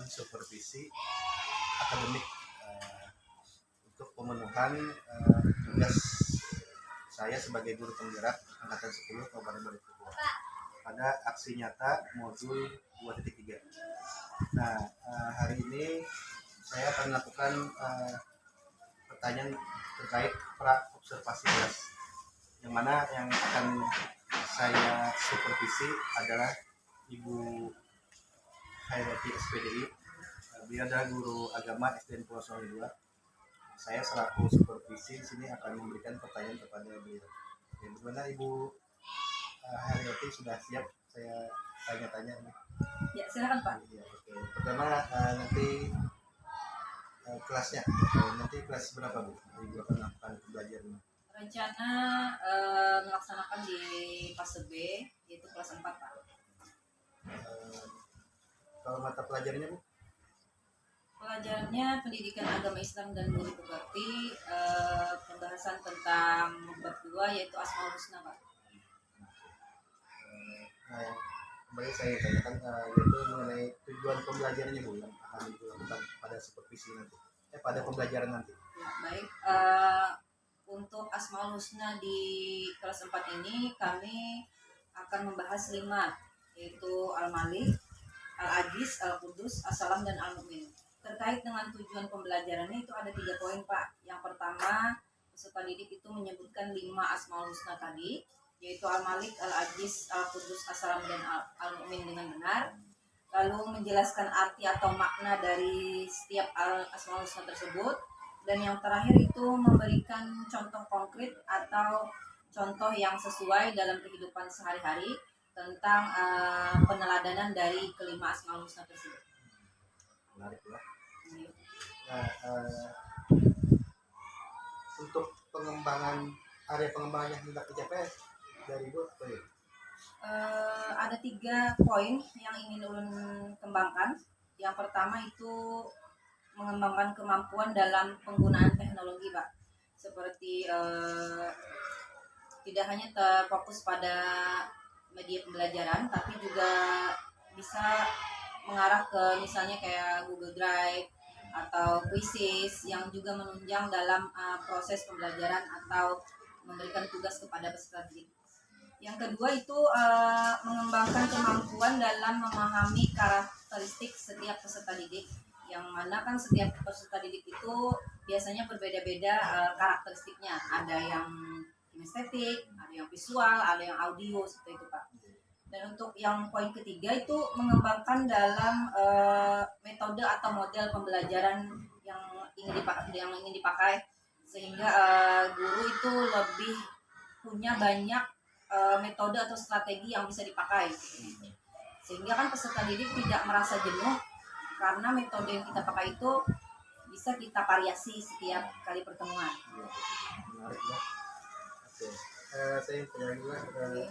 melakukan supervisi akademik untuk pemenuhan tugas saya sebagai guru penggerak angkatan 10 Kabupaten Balik pada aksi nyata modul 2.3. Nah, hari ini saya akan melakukan pertanyaan terkait pra observasi kelas, yang mana yang akan saya supervisi adalah Ibu Hairati SPDI. Beliau adalah guru agama SDN Pulau Songo 2. Saya selaku supervisi di sini akan memberikan pertanyaan kepada beliau. Bagaimana Ibu Hairati, sudah siap saya tanya-tanya? Ya, silakan Pak. Ya, oke. Pertama nanti kelasnya, nanti kelas berapa Bu? Ibu akan melakukan pembelajaran. Rencana melaksanakan di fase B, yaitu kelas 4 Pak. Kalau mata pelajarannya Bu? Pelajarannya pendidikan agama Islam dan guru berbakti, pembahasan tentang bab 2 yaitu Asmaul Husna Pak. Nah, yang kembali saya tanyakan yaitu mengenai tujuan pembelajarannya Bu, yang akan dilakukan pada supervisi nanti, pada pembelajaran nanti. Ya, baik. Untuk Asmaul Husna di kelas 4 ini kami akan membahas 5, yaitu Al-Malik, Al-Aziz, Al-Qudus, As-Salam, dan Al-Mu'min. Terkait dengan tujuan pembelajarannya itu ada 3 poin Pak. Yang pertama, peserta didik itu menyebutkan 5 Asmaul Husna tadi, yaitu Al-Malik, Al-Aziz, Al-Qudus, As-Salam, dan Al-Mu'min dengan benar. Lalu menjelaskan arti atau makna dari setiap Asmaul Husna tersebut. Dan yang terakhir itu memberikan contoh konkret atau contoh yang sesuai dalam kehidupan sehari-hari tentang peneladanan dari kelima Asmaul Husna tersebut. Menarik ya. Nah, untuk area pengembangan yang hendak dicapai dari Ibu apa ya? Ada 3 poin yang ingin ulun kembangkan. Yang pertama itu mengembangkan kemampuan dalam penggunaan teknologi Pak, seperti tidak hanya terfokus pada media pembelajaran, tapi juga bisa mengarah ke misalnya kayak Google Drive atau Quizzes yang juga menunjang dalam proses pembelajaran atau memberikan tugas kepada peserta didik. Yang kedua itu mengembangkan kemampuan dalam memahami karakteristik setiap peserta didik, yang mana kan setiap peserta didik itu biasanya berbeda-beda karakteristiknya. Ada yang kinestetik, ada yang visual, ada yang audio, seperti itu Pak. Dan untuk yang poin ketiga itu mengembangkan dalam metode atau model pembelajaran yang ingin dipakai sehingga guru itu lebih punya banyak metode atau strategi yang bisa dipakai, sehingga kan peserta didik tidak merasa jenuh karena metode yang kita pakai itu bisa kita variasi setiap kali pertemuan. Menarik ya. Oke. Saya punya juga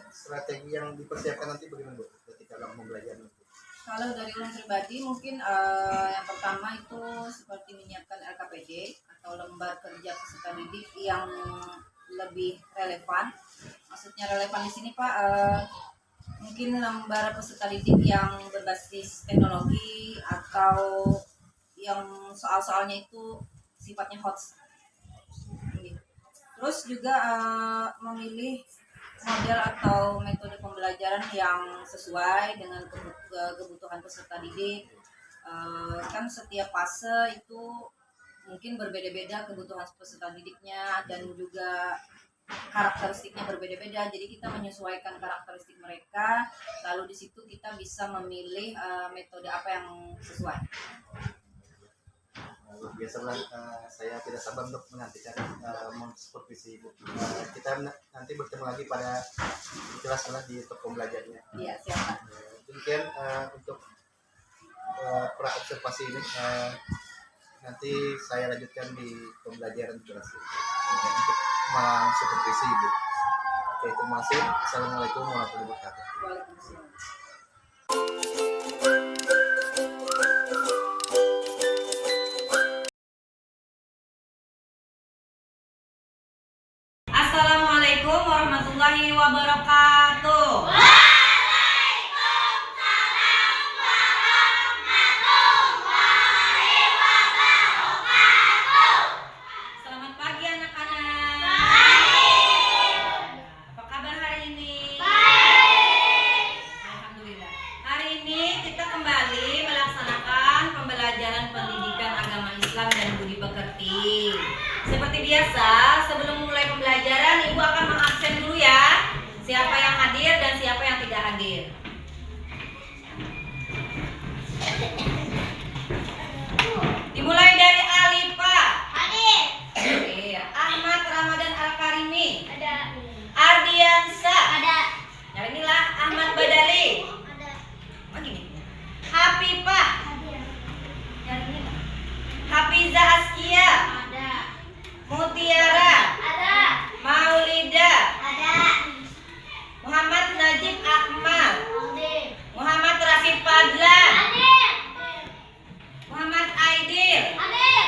strategi yang dipersiapkan nanti bagaimana Bu ketika dalam pembelajaran nanti? Kalau dari ulun pribadi mungkin yang pertama itu seperti menyiapkan LKPD atau lembar kerja peserta didik yang lebih relevan. Maksudnya relevan di sini Pak, mungkin lembar peserta didik yang berbasis teknologi atau yang soal-soalnya itu sifatnya hot. Terus juga memilih model atau metode pembelajaran yang sesuai dengan kebutuhan peserta didik. Kan setiap fase itu mungkin berbeda-beda kebutuhan peserta didiknya dan juga karakteristiknya berbeda-beda. Jadi kita menyesuaikan karakteristik mereka, lalu di situ kita bisa memilih metode apa yang sesuai. Biasalah saya tidak sabar untuk menantikan supervisi Ibu. Kita nanti bertemu lagi pada kelas di untuk pembelajarannya. Iya, siap. Demikian untuk pra observasi ini, nanti saya lanjutkan di pembelajaran kelas untuk supervisi Ibu. Oke, terima kasih. Assalamualaikum warahmatullahi wabarakatuh. Waalaikumsalam. Assalamualaikum warahmatullahi wabarakatuh. Islam dan budi pekerti. Seperti biasa, sebelum mulai pembelajaran, Ibu akan mengabsen dulu ya. Siapa yang hadir dan siapa yang tidak hadir. Dimulai dari Alifa. Hadir. Hadir. Ahmad Ramadan Al-Karimi. Ada. Ardiansa. Ada. Yang inilah Ahmad Badali. Ada. Oh gini. Hafifah. Hadir. Yang ini Hafizah Askia. Ada. Mutiara. Ada. Maulida. Ada. Muhammad Najib Akmal. Hadir. Muhammad Rasid Fadlan. Hadir. Muhammad Aidil. Hadir.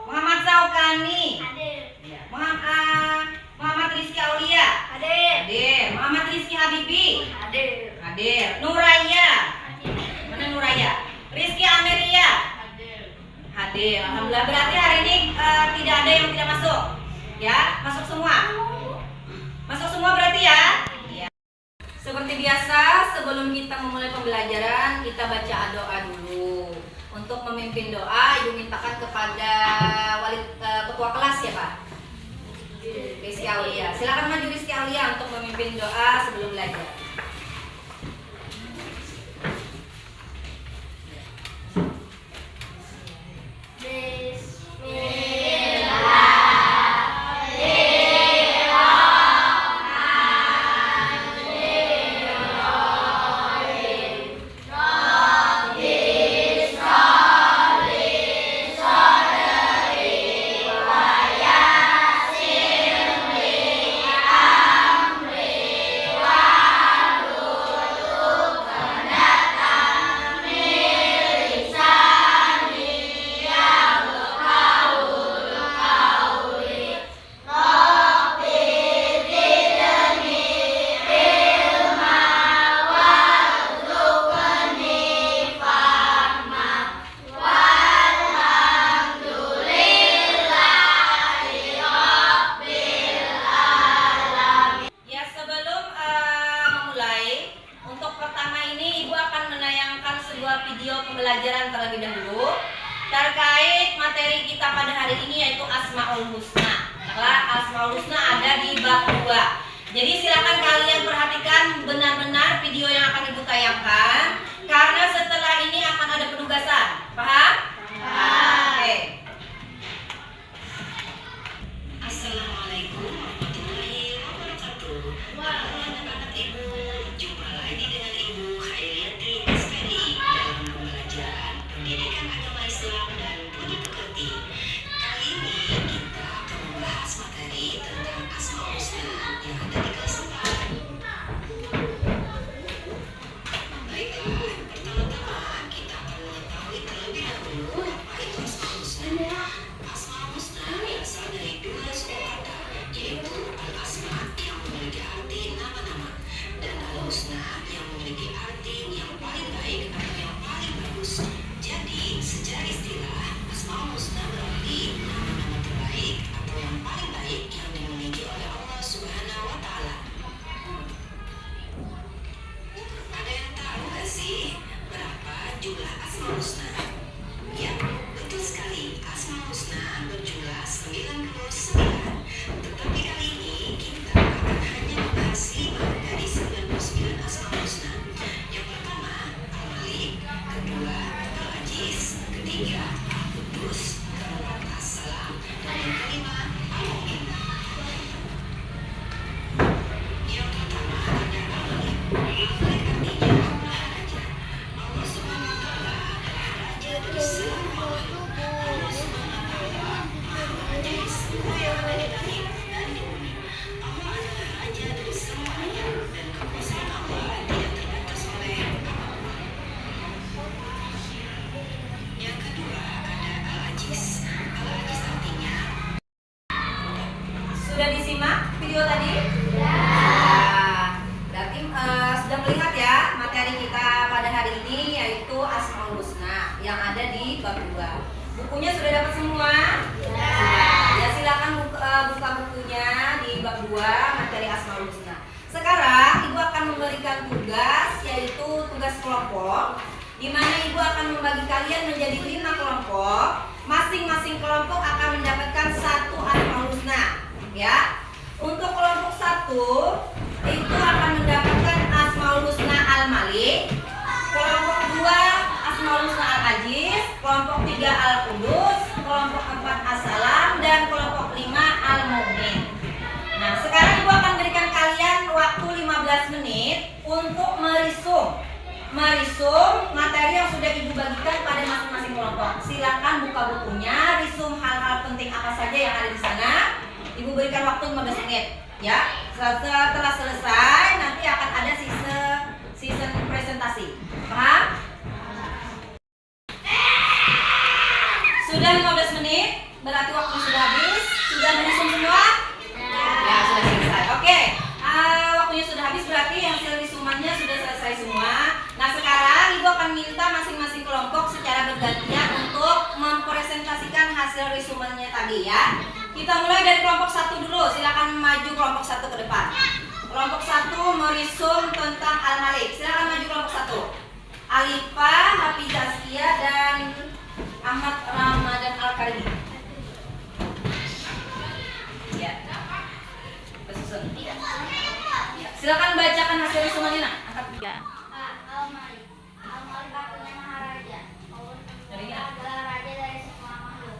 Muhammad Saukani. Hadir. Muhammad Rizky Aulia. Hadir. Hadir. Muhammad Rizky Habibi. Hadir. Hadir. Nuraya. Hadir. Mana Nuraya? Rizky Ameria. Hadir. Hadir. Alhamdulillah, berarti hari ini tidak ada yang tidak masuk. Ya, masuk semua. Masuk semua berarti ya? Iya. Seperti biasa, sebelum kita memulai pembelajaran, kita baca doa dulu. Untuk memimpin doa, Ibu mintakan kepada ketua kelas ya Pak? Rizky Aulia. Silakan maju Rizky Aulia untuk memimpin doa sebelum belajar. Ya, sebelum memulai, untuk pertama ini Ibu akan menayangkan sebuah video pembelajaran terlebih dahulu terkait materi kita pada hari ini, yaitu Asmaul Husna. Asmaul Husna ada di bab 2. Jadi silakan kalian perhatikan benar-benar video yang akan Ibu tayangkan, karena setelah ini akan ada penugasan. Paham? Paham. Oke. Assalamualaikum warahmatullahi wabarakatuh. Anak-anak Ibu, jumpa lagi dengan Ibu Khairiyati SPDI dalam pembelajaran Pendidikan Agama Islam dan Budi Pekerti. Kali ini kita akan membahas materi tentang Asmaul Husna yang ada di kelas 4. Baiklah, pertama-tama kita akan mengetahui terlebih dahulu apa itu Asmaul Husna. Asmaul Husna berasal dari dua suku kata, yaitu Al-Asma yang memiliki arti nama-nama dan Al-Husna yang memiliki arti yang paling baik atau yang paling bagus. Jadi, secara istilah, Asmaul Husna berarti nama-nama terbaik atau yang paling baik yang dimiliki oleh Allah Subhanahu wa Ta'ala. Ada yang tahu gak sih berapa jumlah Asmaul Husna? Ya, betul sekali. Asmaul Husna berjumlah 99. Tetapi kali ini kita akan hanya membahas 5 dari 99 Asmaul Husna. Yang pertama, Al-Malik, kedua, Al-Aziz, ketiga, Al-Qudus, keempat, As-Salam, dan yang kelima, Al-Mu'min. Yang pertama ada Al-Malik. Al-Malik artinya Maharaja. Allah Subhanahu wa Ta'ala adalah Raja dari seluruh makhluk. Allah Subhanahu wa Ta'ala Maharaja dari semua yang ada di langit dan di bumi. Allah adalah Raja dari semuanya, dan kekuasaan Allah tidak terbatas oleh apapun. Yang kedua ada Al-Aziz. Al-Aziz artinya. Sudah disimak video tadi? Ya. Berarti sudah melihat ya materi kita pada hari ini, yaitu Asmaul Husna yang ada di bab 2. Bukunya sudah dapat semua? Ya. Ya, silakan buka bukunya di bab 2 materi Asmaul Husna. Sekarang Ibu akan memberikan tugas, yaitu tugas kelompok, di mana Ibu akan membagi kalian menjadi 5 kelompok. kelompok, masing-masing kelompok akan mendapatkan satu Asmaul Husna, ya. Untuk kelompok 1 itu akan mendapatkan Asmaul Husna Al-Malik, kelompok 2 Asmaul Husna Al-Aziz, kelompok 3 Al-Qudus, kelompok 4 As-Salam, dan kelompok 5 Al-Mu'min. Nah, sekarang Ibu akan berikan kalian waktu 15 menit untuk merisum materi yang sudah Ibu bagikan pada masing-masing kelompok. Silakan buka bukunya, risum hal-hal penting apa saja yang ada di sana. Ibu berikan waktu 15 menit, ya. Setelah selesai nanti akan ada season presentasi. Paham? Sudah 15 menit, berarti waktunya sudah habis. Sudah merisum semua? Ya, sudah selesai. Oke. Waktunya sudah habis, berarti yang hasil risumannya sudah selesai semua. Nah, sekarang Ibu akan minta masing-masing kelompok secara bergantian untuk mempresentasikan hasil risumannya tadi, ya. Kita mulai dari kelompok 1 dulu. Silakan maju kelompok 1 ke depan. Kelompok 1 merisum tentang Al-Malik. Silakan maju kelompok 1. Alifa, Hafizah Askia, dan Ahmad Ramadan Al-Karimi. Ya. Bersusun. Ya. Silakan bacakan hasil risumannya, Nak. Angkat 3. Al-Malik. Al-Malik artinya maharaja. Allah adalah raja dari semua makhluk.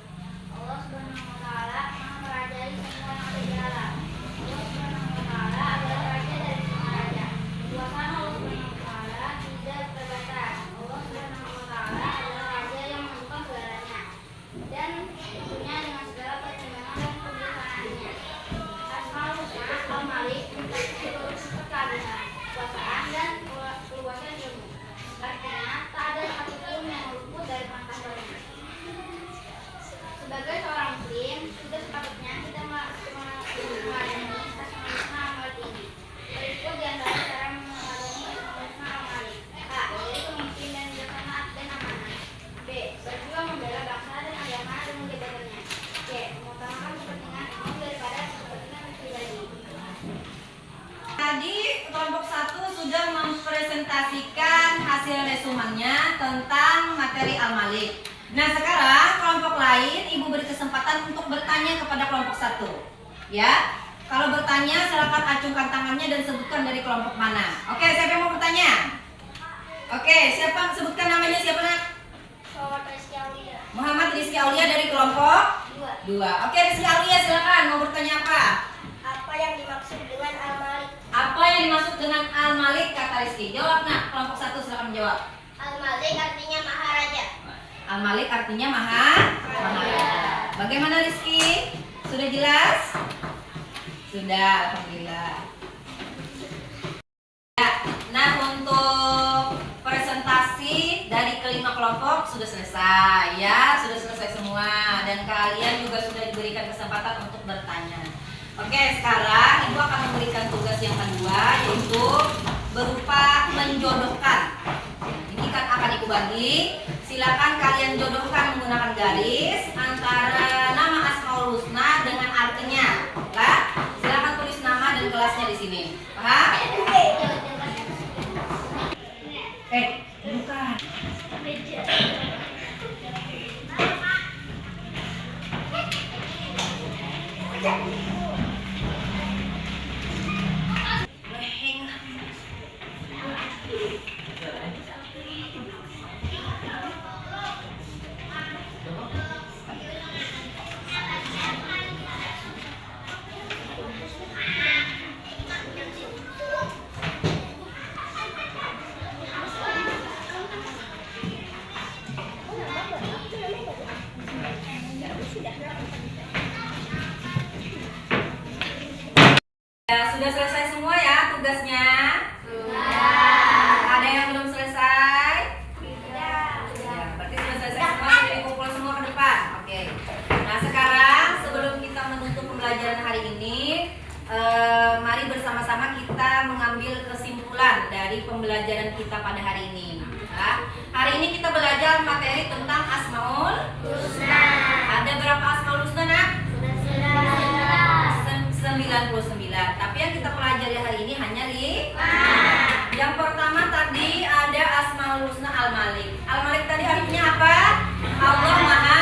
Allah Subhanahu wa taala maha merajai semua yang ada di alam. Allah Subhanahu wa taala adalah raja dari semua raja. Kekuasaan Allah Subhanahu wa taala tidak terbatas. Allah Subhanahu wa taala adalah raja yang menentukan segalanya. Dan tentunya dengan segala pertimbangan dan kebijakannya. Asmaul Husna Al-Malik mencakup seluruh kekaguman, kekuasaan dan keluasan ilmu. Artinya tak ada satu pun yang luput dari pengetahuannya. Sebagai seorang muslim, sudah sepatutnya kita meladeni Asmaul Husna Al-Malik ini. Berikut di antara cara meladeni Asmaul Husna Al-Malik. A. Menjadi pemimpin dan bijaksana dan amanah. B. Berjuang membela bangsa dan agama dan menjabatannya. C. Mengutamakan kepentingan umum daripada kepentingan pribadi. Tadi kelompok 1 sudah mempresentasikan hasil resumannya tentang materi Al-Malik. Nah, sekarang kelompok lain Ibu beri kesempatan untuk bertanya kepada kelompok 1. Ya. Kalau bertanya silakan acungkan tangannya dan sebutkan dari kelompok mana. Oke, siapa yang mau bertanya? Oke, siapa? Sebutkan namanya, siapa, Nak? Muhammad Rizky Aulia. Muhammad Rizky Aulia dari kelompok 2. 2. Oke, Rizky Aulia silakan mau bertanya apa? Apa yang dimaksud dengan Al-Malik? Apa yang dimaksud dengan Al-Malik, kata Rizky? Jawab, Nak. Kelompok 1 silakan menjawab. Al-Malik artinya maharaja. Al-Malik artinya maharaja. Bagaimana Rizky? Sudah jelas? Sudah, alhamdulillah. Ya, nah untuk presentasi dari kelima kelompok sudah selesai, ya, sudah selesai semua dan kalian juga sudah diberikan kesempatan untuk bertanya. Oke, sekarang Ibu akan memberikan tugas yang kedua, yaitu berupa menjodohkan. Ini kan akan Ibu bagi. Silakan kalian jodohkan menggunakan garis antara nama Asmaul Husna dengan artinya. Lah, silakan tulis nama dan kelasnya di sini. Paham? Bukan. Ya, sudah selesai semua ya tugasnya? Sudah. Ada yang belum selesai? Tidak. Ya, berarti sudah selesai semua, sudah dikumpul semua ke depan. Oke. Nah, sekarang sebelum kita menutup pembelajaran hari ini, mari bersama-sama kita mengambil kesimpulan dari pembelajaran kita pada hari ini. Ya. Hari ini kita belajar materi tentang Asmaul Husna. Ada berapa Asmaul Husna, Nak? 99. Tapi yang kita pelajari hari ini hanya 5. Yang pertama tadi ada Asmaul Husna Al-Malik. Al-Malik tadi artinya apa? Allah Maha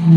Baik,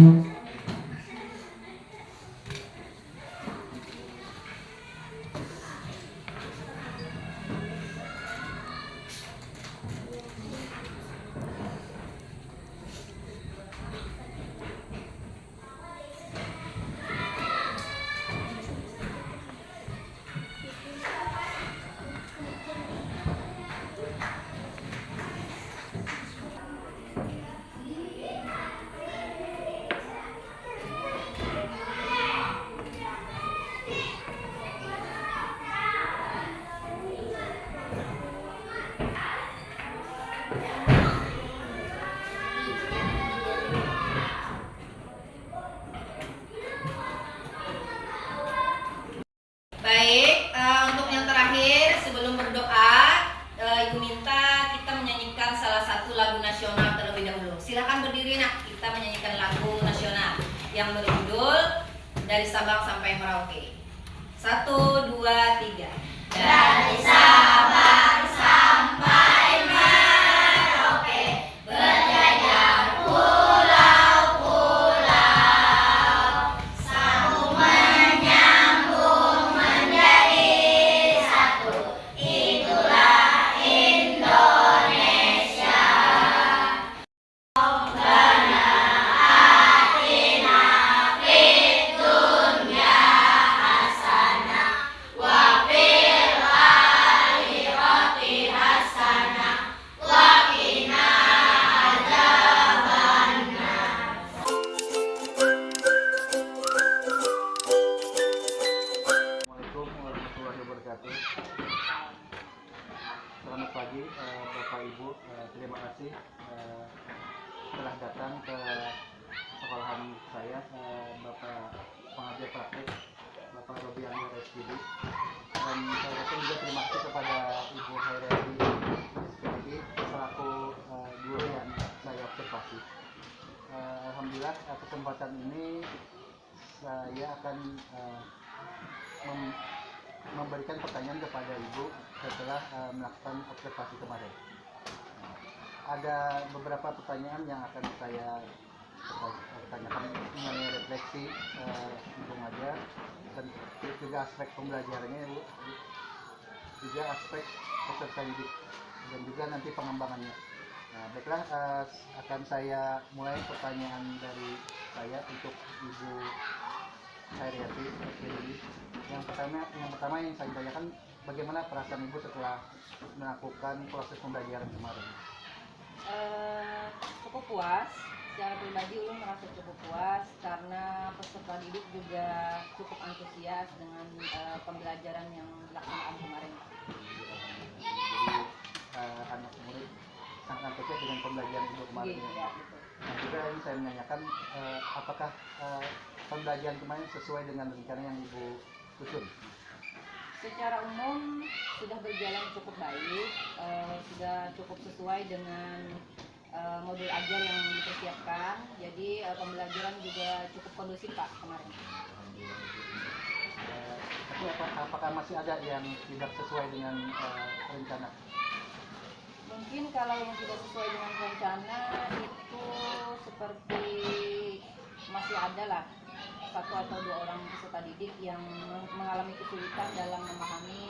untuk yang terakhir sebelum berdoa, Ibu minta kita menyanyikan salah satu lagu nasional terlebih dahulu. Silakan berdiri nak, kita menyanyikan lagu nasional yang berjudul Dari Sabang Sampai Merauke. 1, 2, 3. Dari Sabang sampai Merauke, berjajar pulau-pulau, sambung menyambung menjadi satu, itulah Indonesia. Benar atina fid dunya hasanah, wa fil akhirati hasanah, wa qina adzabannar. Assalamualaikum warahmatullahi wabarakatuh. Selamat pagi Bapak Ibu. Terima kasih telah datang ke sekolahan saya, Bapak pengajar praktek Bapak Robi Angga SPD. Dan saya juga terima kasih kepada Ibu Hairati SPD selaku guru yang saya observasi. Alhamdulillah kesempatan ini saya akan memberikan pertanyaan kepada Ibu setelah melakukan observasi kemarin. Ada beberapa pertanyaan yang akan saya tanyakan mengenai refleksi Ibu mengajar dan juga aspek pembelajarannya, Ibu, juga aspek peserta didik dan juga nanti pengembangannya. Nah, baiklah, akan saya mulai pertanyaan dari saya untuk Ibu Hairati. Yang pertama yang saya tanyakan, bagaimana perasaan Ibu setelah melakukan proses pembelajaran kemarin? Cukup puas. Secara pribadi Ulun merasa cukup puas karena peserta didik juga cukup antusias dengan pembelajaran yang dilaksanakan kemarin. Jadi anak murid sangat antusias dengan pembelajaran Ibu kemarin. Iya, betul. Nah, juga ini saya menanyakan apakah pembelajaran kemarin sesuai dengan rencana yang Ibu susun? Secara umum sudah berjalan cukup baik, sudah cukup sesuai dengan modul ajar yang dipersiapkan. Jadi pembelajaran juga cukup kondusif Pak kemarin. Tapi apakah masih ada yang tidak sesuai dengan rencana? Mungkin kalau yang tidak sesuai dengan rencana itu seperti masih ada lah 1 atau 2 orang peserta didik yang mengalami kesulitan dalam memahami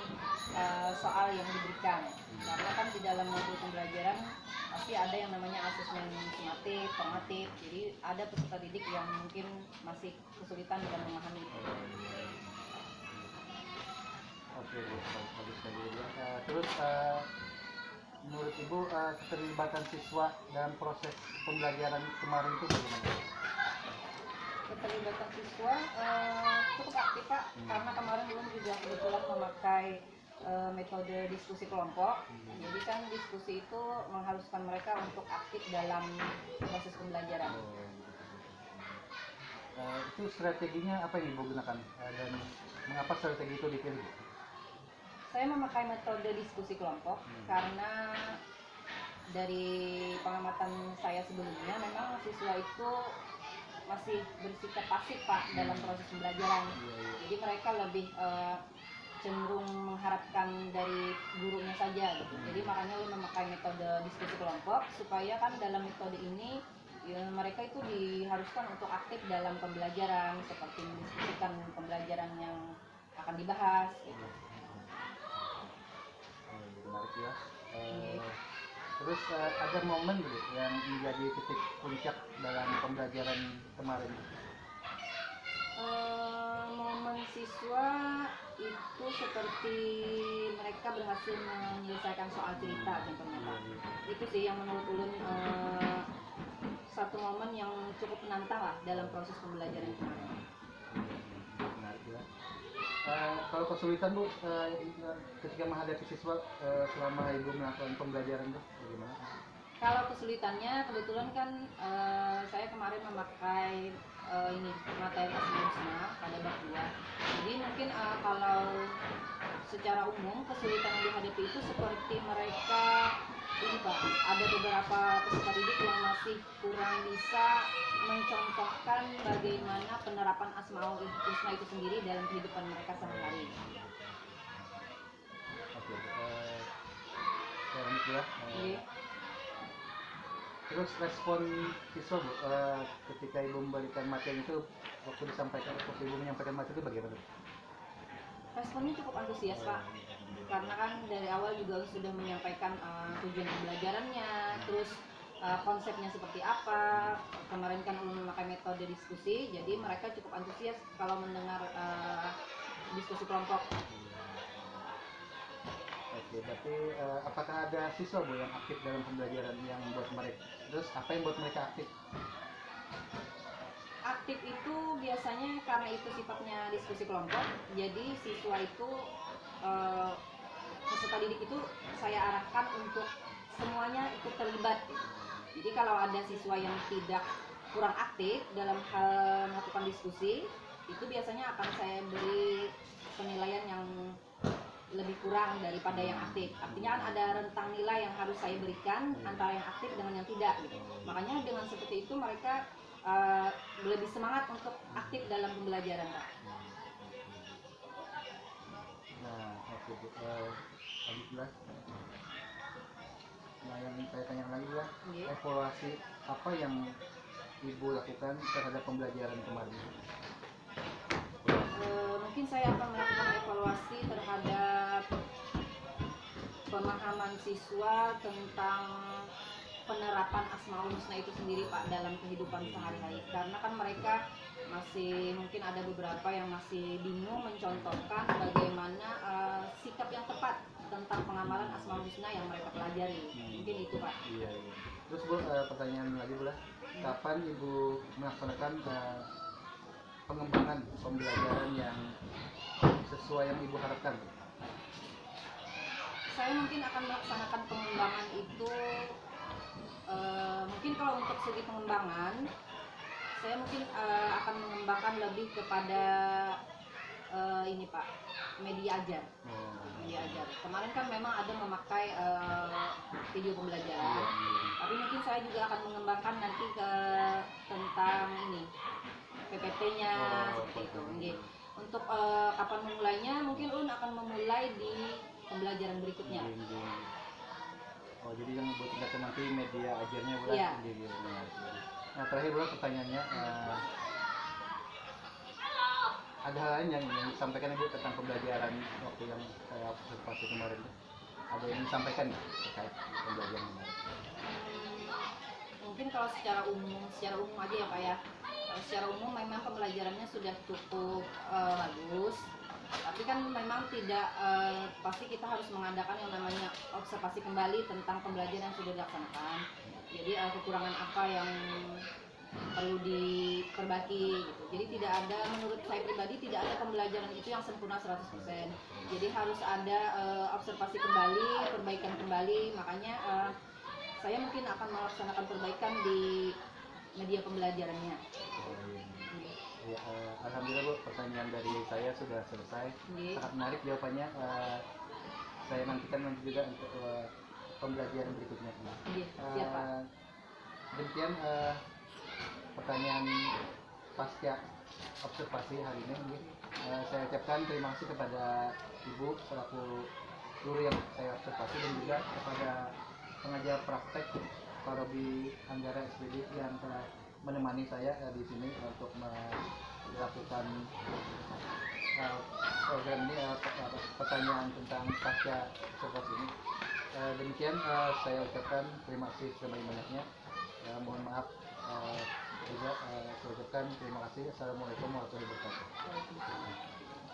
soal yang diberikan. Karena kan di dalam modul pembelajaran pasti ada yang namanya asesmen sumatif, formatif. Jadi ada peserta didik yang mungkin masih kesulitan dalam memahami itu. Oke, bagus sekali ya. Terus menurut Ibu keterlibatan siswa dalam proses pembelajaran kemarin itu bagaimana? Keterlibatan siswa cukup aktif Pak, karena kemarin belum juga kebetulan memakai metode diskusi kelompok. Jadi kan diskusi itu mengharuskan mereka untuk aktif dalam proses pembelajaran. Itu strateginya apa yang Ibu gunakan dan mengapa strategi itu dipilih? Saya memakai metode diskusi kelompok karena dari pengamatan saya sebelumnya memang siswa itu masih bersikap pasif Pak dalam proses pembelajaran. Jadi mereka lebih cenderung mengharapkan dari gurunya saja gitu. Jadi makanya lu memakai metode diskusi kelompok supaya kan dalam metode ini ya, mereka itu diharuskan untuk aktif dalam pembelajaran, seperti mendiskusikan pembelajaran yang akan dibahas gitu. Menarik ya. Iya. Terus ada momen gitu yang menjadi titik puncak dalam pembelajaran kemarin. Momen siswa itu seperti mereka berhasil menyelesaikan soal cerita contohnya Pak. Itu sih yang menurut ulun satu momen yang cukup menantang lah dalam proses pembelajaran kemarin. Menarik ya. Kalau kesulitan Bu ketika menghadapi siswa selama Ibu melakukan pembelajaran tuh bagaimana? Kalau kesulitannya kebetulan kan saya kemarin memakai ini materi asma pada bab 2. Jadi mungkin kalau secara umum kesulitan yang dihadapi itu seperti mereka ini Pak, ada beberapa peserta didik yang masih kurang bisa mencontohkan bagaimana penerapan Asmaul Husna itu sendiri dalam kehidupan mereka sehari-hari. Oke, saya lanjut ya. Iya. Terus respon siswa Bu ketika Ibu memberikan materi itu waktu Ibu menyampaikan materi itu bagaimana? Responnya cukup antusias Pak, karena kan dari awal juga sudah menyampaikan tujuan pembelajarannya, terus konsepnya seperti apa. Kemarin kan ulun memakai metode diskusi, jadi mereka cukup antusias kalau mendengar diskusi kelompok. Oke, berarti apakah ada siswa Bu yang aktif dalam pembelajaran yang membuat mereka, terus apa yang membuat mereka aktif? Aktif itu biasanya karena itu sifatnya diskusi kelompok, jadi siswa itu peserta didik itu saya arahkan untuk semuanya ikut terlibat. Jadi kalau ada siswa yang tidak kurang aktif dalam hal melakukan diskusi, itu biasanya akan saya beri penilaian yang lebih kurang daripada yang aktif. Artinya kan ada rentang nilai yang harus saya berikan antara yang aktif dengan yang tidak gitu. Makanya dengan seperti itu mereka lebih semangat untuk aktif dalam pembelajaran Pak. Nah, oke Bu, lanjutlah. Nah, yang saya tanya lagi ya, evaluasi apa yang Ibu lakukan terhadap pembelajaran kemarin? Mungkin saya akan melakukan evaluasi terhadap pemahaman siswa tentang penerapan Asmaul Husna itu sendiri Pak dalam kehidupan sehari-hari, karena kan mereka masih mungkin ada beberapa yang masih bingung mencontohkan bagaimana sikap yang tepat tentang pengamalan Asmaul Husna yang mereka pelajari. Mungkin itu Pak. Iya. Terus Bu, pertanyaan lagi Bu lah, kapan Ibu melaksanakan pengembangan pembelajaran yang sesuai yang Ibu harapkan? Saya mungkin akan melaksanakan pengembangan itu mungkin kalau untuk segi pengembangan saya mungkin akan mengembangkan lebih kepada ini Pak, media ajar. Media ajar. Kemarin kan memang ada memakai video pembelajaran, tapi mungkin saya juga akan mengembangkan nanti ke tentang ini PPT-nya seperti itu. Oke. Untuk kapan memulainya, mungkin Ulun akan memulai di pembelajaran berikutnya. Oh, jadi yang buat tingkatan nanti media ajarnya Bu. Iya. Nah, terakhir Bu, pertanyaannya ada hal lain yang ingin disampaikan Ibu tentang pembelajaran waktu yang saya observasi kemarin? Ada yang disampaikan nggak terkait pembelajaran kemarin? Mungkin kalau secara umum aja ya Pak ya. Secara umum memang pembelajarannya sudah cukup bagus, tapi kan memang tidak pasti kita harus mengadakan yang namanya observasi kembali tentang pembelajaran yang sudah dilaksanakan. Jadi kekurangan apa yang perlu diperbaiki gitu. Jadi tidak ada, menurut saya pribadi tidak ada pembelajaran itu yang sempurna 100%. Jadi harus ada observasi kembali, perbaikan kembali. Makanya saya mungkin akan melaksanakan perbaikan di media pembelajarannya. Ya, alhamdulillah Bu, pertanyaan dari saya sudah selesai. Sangat menarik jawabannya. Saya nantikan nanti juga untuk pembelajaran berikutnya. Siap Pak. Demikian pertanyaan pasca observasi hari ini. Saya ucapkan terima kasih kepada Ibu selaku guru yang saya observasi dan juga kepada pengajar praktek Pak Robi Anggara SPD yang telah menemani saya di sini untuk melakukan program ini, pertanyaan tentang pasca observasi ini. Demikian saya ucapkan terima kasih sebanyak-banyaknya. Mohon maaf juga saya ucapkan terima kasih. Assalamualaikum warahmatullahi wabarakatuh.